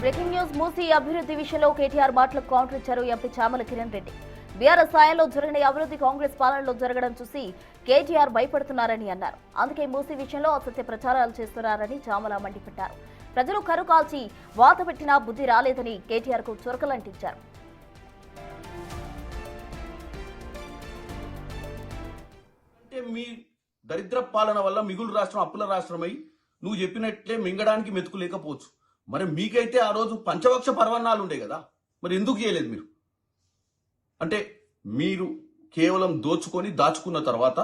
Breaking news. Musi అభివృద్ధి విషయంలో కేటీఆర్ మాటలకు కౌంటర్ ఇచ్చారు ఎంపీ చామల కిరణ్ రెడ్డి. బీఆర్ఎస్ స్థాయిలో జరిగిన అభివృద్ధి కాంగ్రెస్ పాలనలో జరగడం చూసి కేటీఆర్ భయపడుతున్నారని అన్నారు. అందుకే మూసీ విషయంలో అసత్య ప్రచారాలు చేస్తున్నారని చామల మండిపడ్డారు. ప్రజలు కరు కాల్చి వాత పెట్టినా బుద్ధి రాలేదని కేటీఆర్ కు చురకలంటించారు. మీ దరిద్ర పాలన వల్ల మిగులు రాష్ట్రం అప్పుల రాష్ట్రమై నువ్వు చెప్పినట్లే మింగడానికి మెతుకు లేకపోవచ్చు. మరి మీకైతే ఆ రోజు పంచవక్ష పర్వణాలు ఉండే కదా, మరి ఎందుకు చేయలేదు మీరు? అంటే మీరు కేవలం దోచుకొని దాచుకున్న తర్వాత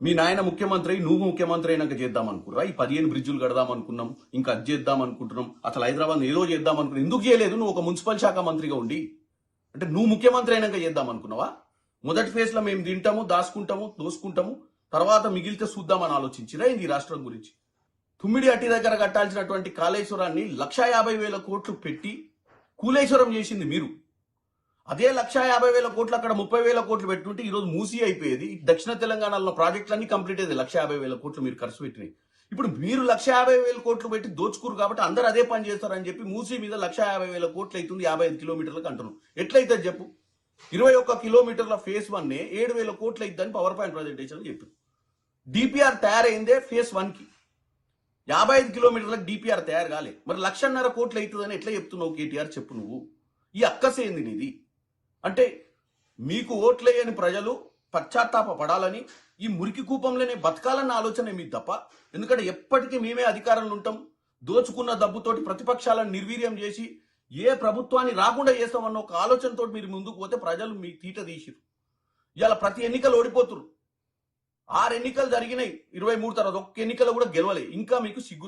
మీ నాయన ముఖ్యమంత్రి నువ్వు ముఖ్యమంత్రి అయినాక చేద్దాం అనుకున్నారా? ఈ 15 బ్రిడ్జులు కడదాం అనుకున్నాం, ఇంకా అది చేద్దాం అనుకుంటున్నాం, అసలు హైదరాబాద్ ఏదో చేద్దాం అనుకున్నాం. ఎందుకు చేయలేదు? నువ్వు ఒక మున్సిపల్ శాఖ మంత్రిగా ఉండి, అంటే నువ్వు ముఖ్యమంత్రి అయినాక చేద్దాం అనుకున్నావా? మొదటి ఫేజ్ లో మేము తింటాము, దాచుకుంటాము, దోసుకుంటాము, తర్వాత మిగిలితే చూద్దామని ఆలోచించిరా ఈ రాష్ట్రం గురించి? తుమ్మిడి అట్టి దగ్గర కట్టాల్సినటువంటి కాళేశ్వరాన్ని 1,50,000 కోట్లు పెట్టి కూలేశ్వరం చేసింది మీరు. అదే 1,50,000 కోట్లు అక్కడ 30,000 కోట్లు పెట్టుంటే ఈరోజు మూసీ అయిపోయేది. దక్షిణ తెలంగాణలో ప్రాజెక్టులన్నీ కంప్లీట్ అయ్యేది. 1,50,000 కోట్లు మీరు ఖర్చు పెట్టినాయి. ఇప్పుడు మీరు 1,50,000 కోట్లు పెట్టి దోచుకురు కాబట్టి అందరూ అదే పని చేస్తారని చెప్పి మూసీ మీద 1,50,000 కోట్లు అవుతుంది 55 కిలోమీటర్లకు అంటున్నాం. ఎట్లయితే చెప్పు? 21 కిలోమీటర్ల ఫేజ్ 1 7,000 కోట్లు అవుతుందని పవర్ పాయింట్ ప్రజెంటేషన్ చెప్పారు. డిపిఆర్ తయారైందే ఫేజ్ 1 కి. 55 కిలోమీటర్లకు డిపిఆర్ తయారు కాలే. మరి 1,50,000 కోట్లు అవుతుందని ఎట్లా చెప్తున్నావు కేటీఆర్? చెప్పు నువ్వు. ఈ అక్కసేంది నీది? అంటే మీకు ఓట్లేయని ప్రజలు పశ్చాత్తాప పడాలని, ఈ మురికి కూపంలోనే బతకాలన్న ఆలోచన మీకు తప్ప. ఎందుకంటే ఎప్పటికీ మేమే అధికారంలో ఉంటాం, దోచుకున్న డబ్బుతోటి ప్రతిపక్షాలను నిర్వీర్యం చేసి ఏ ప్రభుత్వాన్ని రాకుండా చేస్తామన్న ఒక ఆలోచనతో మీరు ముందుకు పోతే ప్రజలు మీ తీట తీసిరు. ఇవాళ ప్రతి ఎన్నికలు ఓడిపోతున్నారు. 6 ఎన్నికలు జరిగినాయి 23 తర్వాత, ఒక్క ఎన్నికలు కూడా గెలవలే. ఇంకా మీకు సిగ్గు